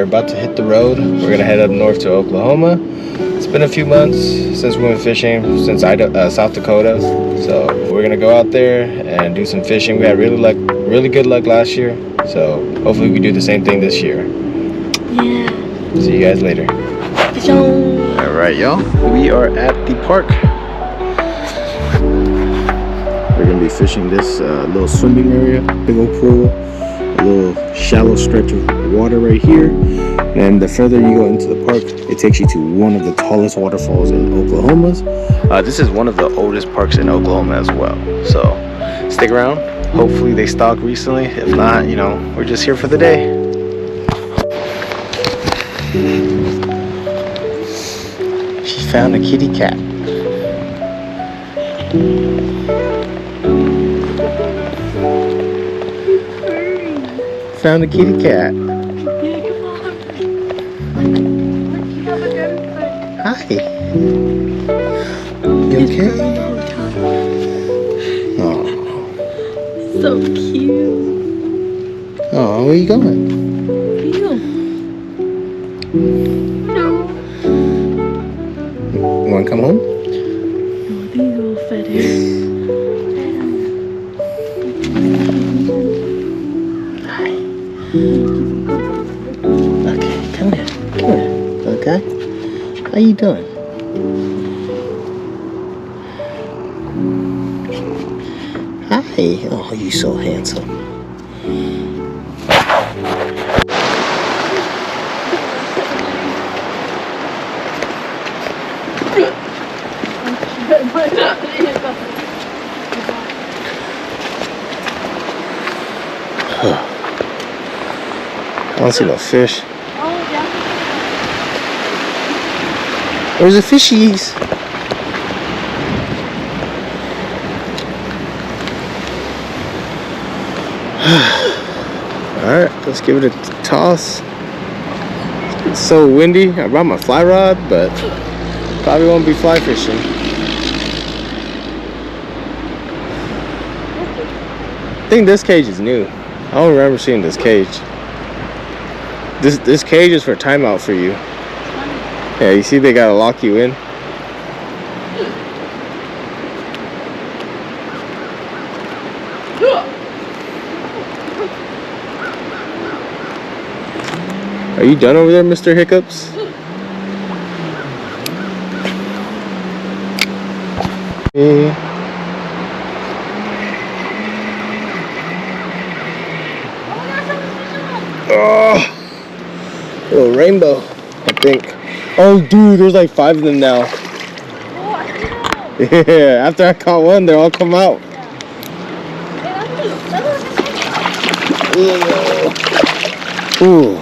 are about to hit the road. We're gonna head up north to Oklahoma. It's been a few months since we went fishing, since South Dakota. So we're gonna go out there and do some fishing. We had really good luck last year. So hopefully we do the same thing this year. Yeah. See you guys later. All right, y'all. We are at the park. We're gonna be fishing this little swimming area, big old pool, a little shallow stretch of water right here. And the further you go into the park, it takes you to one of the tallest waterfalls in Oklahoma. This is one of the oldest parks in Oklahoma as well. So stick around. Hopefully they stocked recently. If not, you know, we're just here for the day. She found a kitty cat. Found a kitty cat. Hi. You okay? Oh. So cute. Oh, where you going? No. You want to come home? No, these are all fed here. Hi. Okay, come here. Come here. Okay. How you doing? Hi. Oh, you so handsome. I don't see no fish. Where's the fishies? Alright, let's give it a toss. It's so windy. I brought my fly rod, but probably won't be fly fishing. I think this cage is new. I don't remember seeing this cage. This cage is for timeout for you. Yeah, you see they gotta lock you in. Are you done over there, Mr. Hiccups? Yeah. Oh, little rainbow, I think. Oh, dude, there's like 5 of them now. Yeah, after I caught one, they all come out. Ooh.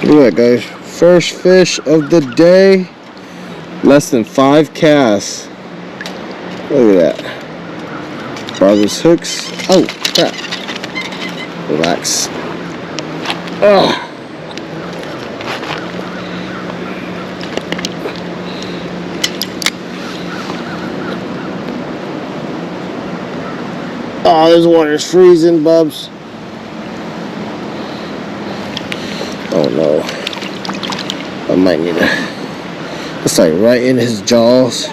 Look at that, guys. First fish of the day. Less than 5 casts. Look at that. Barber's hooks. Oh, crap. Relax. Oh. Oh, this water's freezing, bubs. Oh no. I might need to. It's like right in his jaws.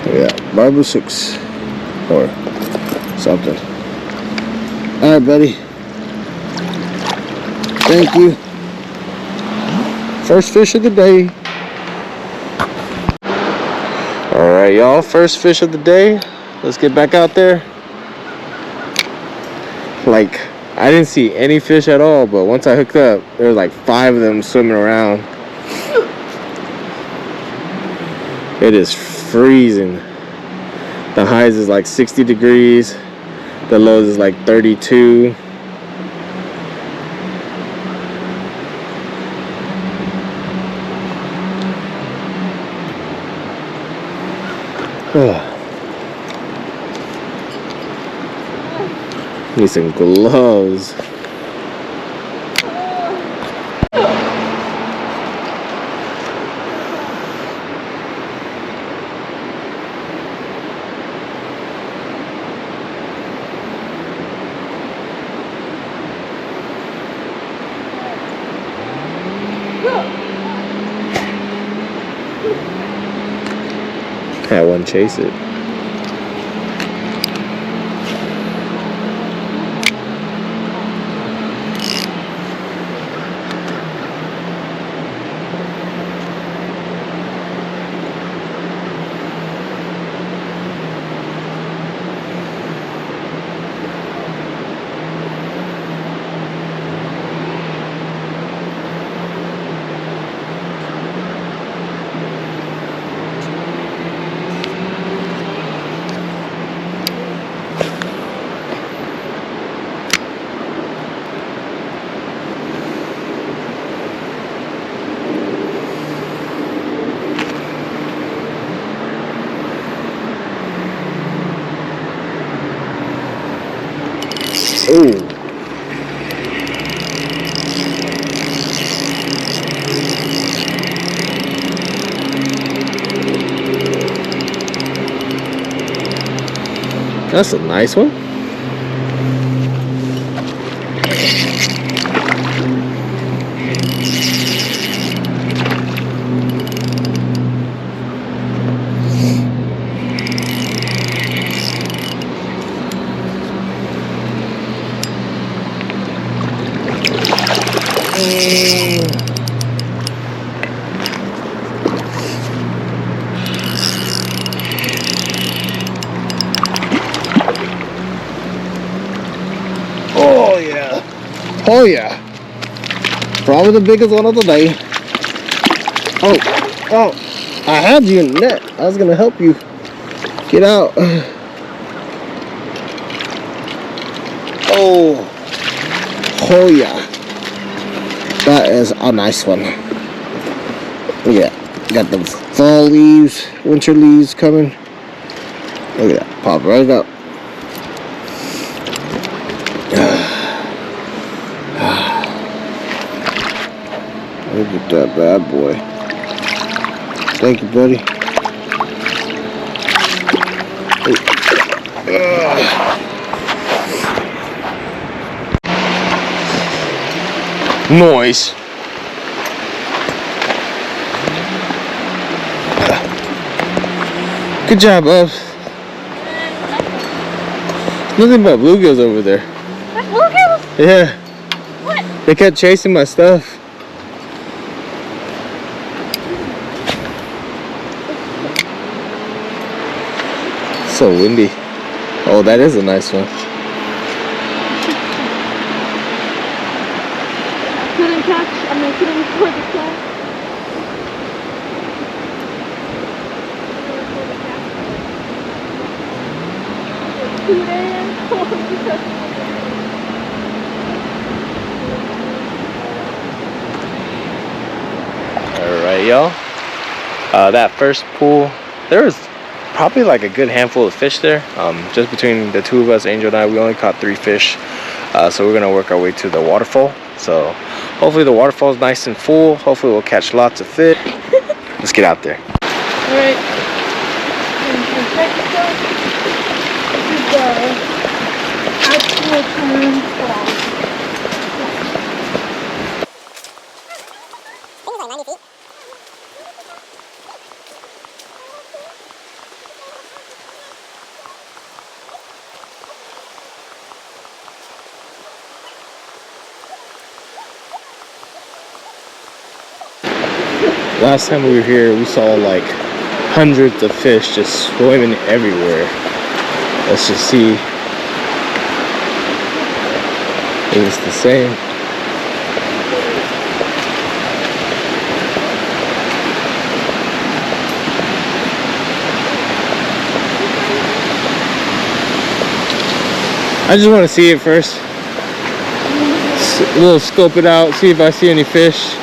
Yeah, barber's hooks or something. All right, buddy. Thank you. First fish of the day. Alright, y'all. First fish of the day. Let's get back out there. Like, I didn't see any fish at all, but once I hooked up, there was like 5 of them swimming around. It is freezing. The highs is like 60 degrees. The lows is like 32. Need some gloves. chase it. Oh. That's a nice one. Oh yeah. Oh yeah. Probably the biggest one of the day. Oh, oh, I had you in the net. I was gonna help you get out. Oh, oh yeah. That is a nice one. Look at that. Got the fall leaves, winter leaves coming. Look at that. Pop right up. Look at that bad boy. Thank you, buddy. Noise. Good job, Bubs. Nothing but bluegills over there. What, bluegills? Yeah. What? They kept chasing my stuff. So windy. Oh, that is a nice one. Couldn't catch. Couldn't record the cat. Alright, y'all. That first pool, there was probably like a good handful of fish there. Just between the two of us, Angel and I, we only caught 3 fish. So we're gonna work our way to the waterfall. So hopefully the waterfall is nice and full. Hopefully we'll catch lots of fish. Let's get out there. Alright. This is the actual turn fall. Last time we were here, we saw like hundreds of fish just swimming everywhere. Let's just see if it's the same. I just want to see it first. A little scope it out, see if I see any fish.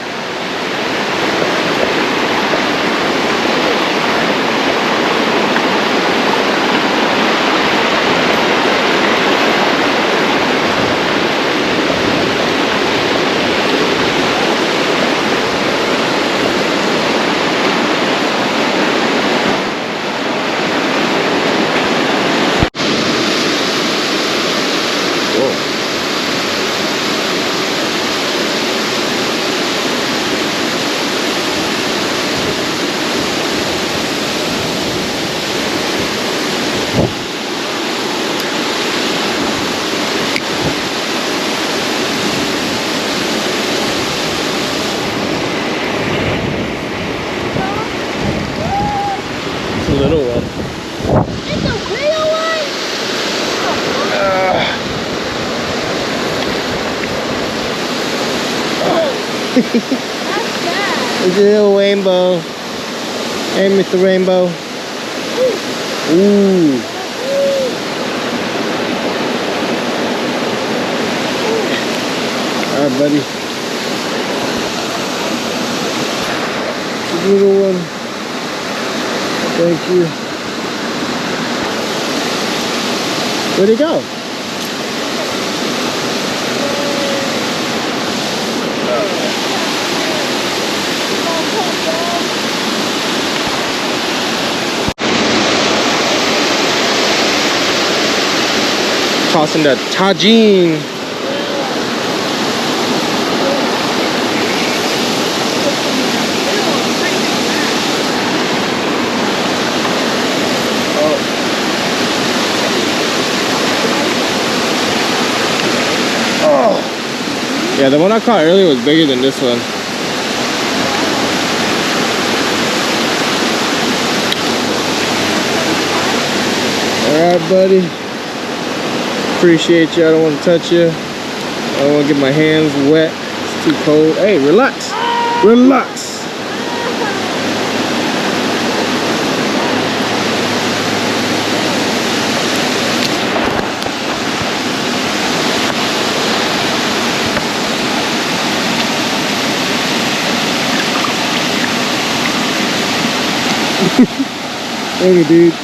bad. It's a little rainbow. Hey, Mr. Rainbow. Ooh. Alright, buddy. The little one. Thank you. Where'd he go? Tossing the tagine. Yeah, the one I caught earlier was bigger than this one. Alright, buddy. Appreciate you. I don't want to touch you. I don't want to get my hands wet. It's too cold. Hey, relax. Relax. Hey, dude.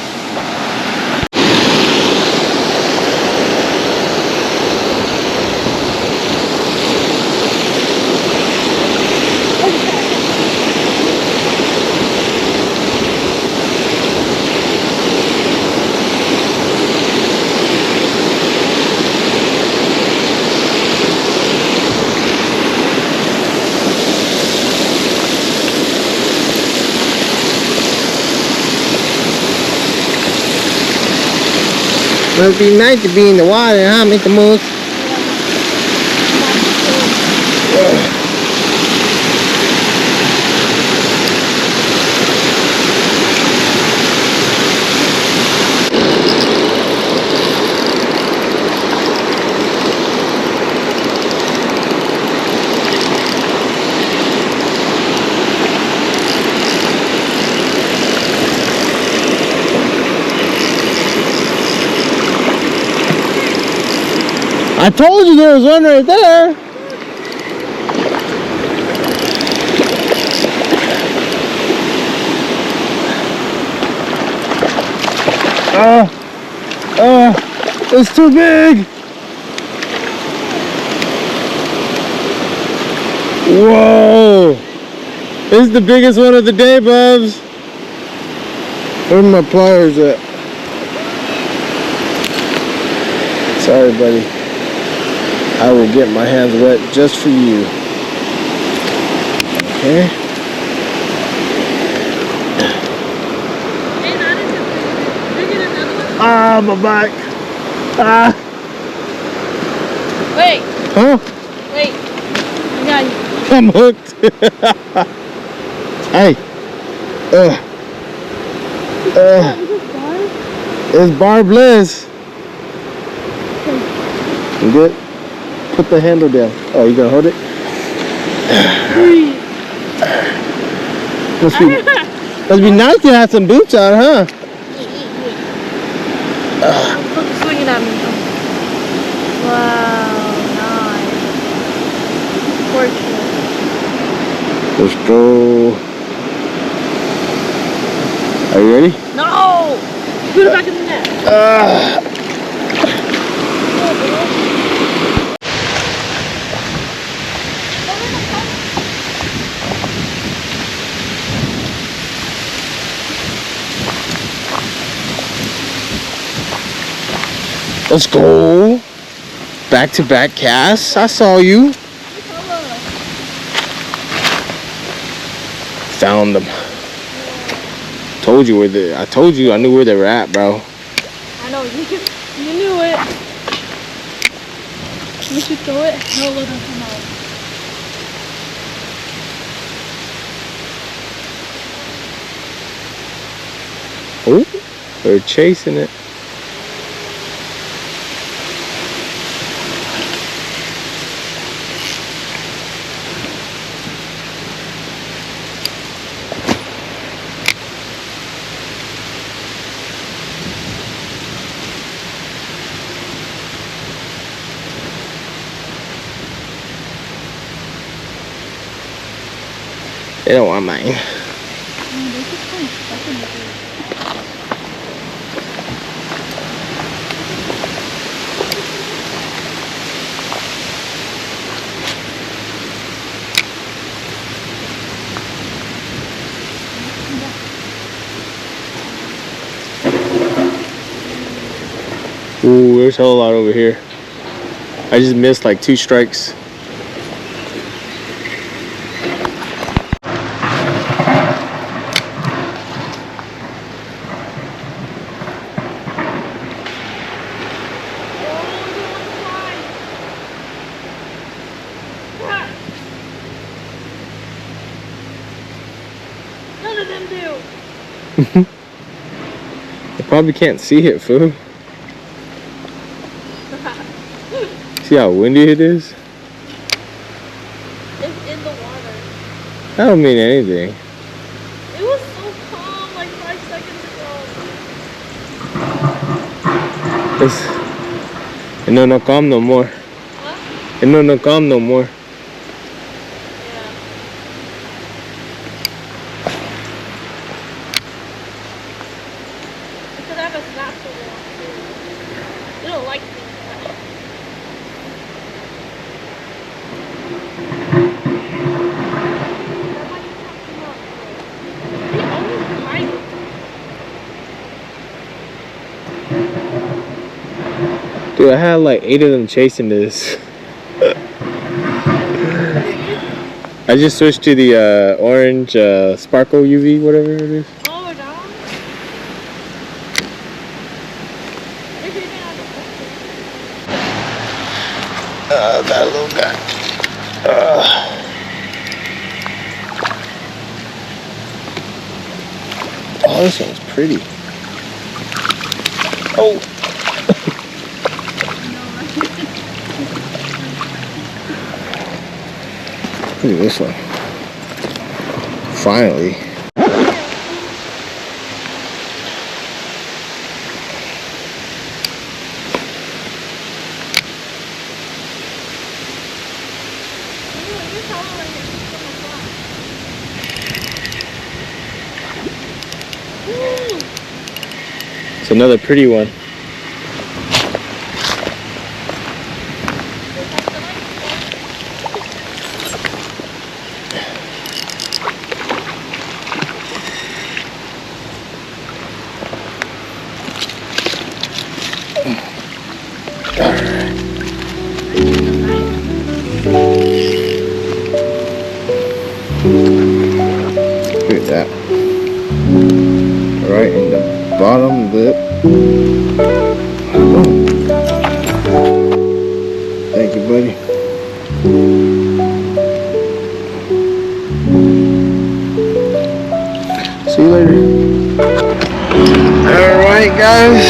Must be nice to be in the water, huh, Mr. Moose? I told you there was one right there. It's too big. Whoa. This is the biggest one of the day, Bubs. Where are my pliers at? Sorry, buddy. I will get my hands wet just for you. Okay. Ah, my back. Ah. Wait. Huh? Wait. I got you. I'm hooked. Hey. It's barbless. You good? Put the handle down. Oh, you gonna hold it? Must be nice to have some boots on, huh? Look, swinging at me. Wow, nice. Fortunate. Let's go. Are you ready? No! Put it back in the net. Let's go. Back-to-back casts. I saw you. Found them. Told you where they. I told you I knew where they were at, bro. I know, you knew it. You should throw it. No, let them come out. Oh, they're chasing it. They don't want mine. Ooh, there's a whole lot over here. I just missed like 2 strikes. None of them do. They probably can't see it, fool. See how windy it is? It's in the water. That don't mean anything. It was so calm like 5 seconds ago. It's no calm no more. Huh? It's no calm no more. Yeah. Because I have a snap for them too. They don't like me. Dude, I had like 8 of them chasing this. I just switched to the orange sparkle UV, whatever it is. Oh my god. That little guy. Oh, this one's pretty. Oh. Look at this one. Finally. It's another pretty one. Look at that. Right in the bottom lip. Thank you, buddy. See you later. Alright, guys.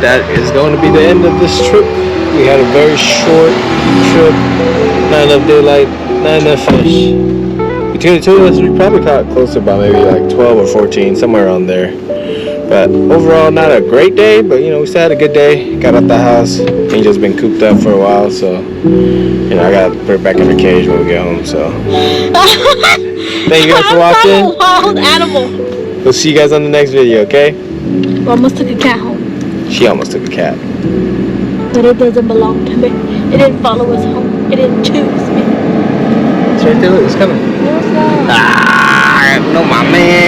That is going to be the end of this trip. We had a very short trip. Not enough daylight, not enough fish. Between the two of us, we probably caught close to about maybe like 12 or 14, somewhere around there. But overall, not a great day, but you know, we still had a good day. Got out the house. Angel's been cooped up for a while, so you know, I got to put her back in her cage when we get home. So thank you guys for watching. I'm a wild animal. We'll see you guys on the next video, okay? I almost took a cat home. She almost took a cat. But it doesn't belong to me. It didn't follow us home. It didn't choose me. It's right there, look, it's coming. What's that? Ah, no, my man.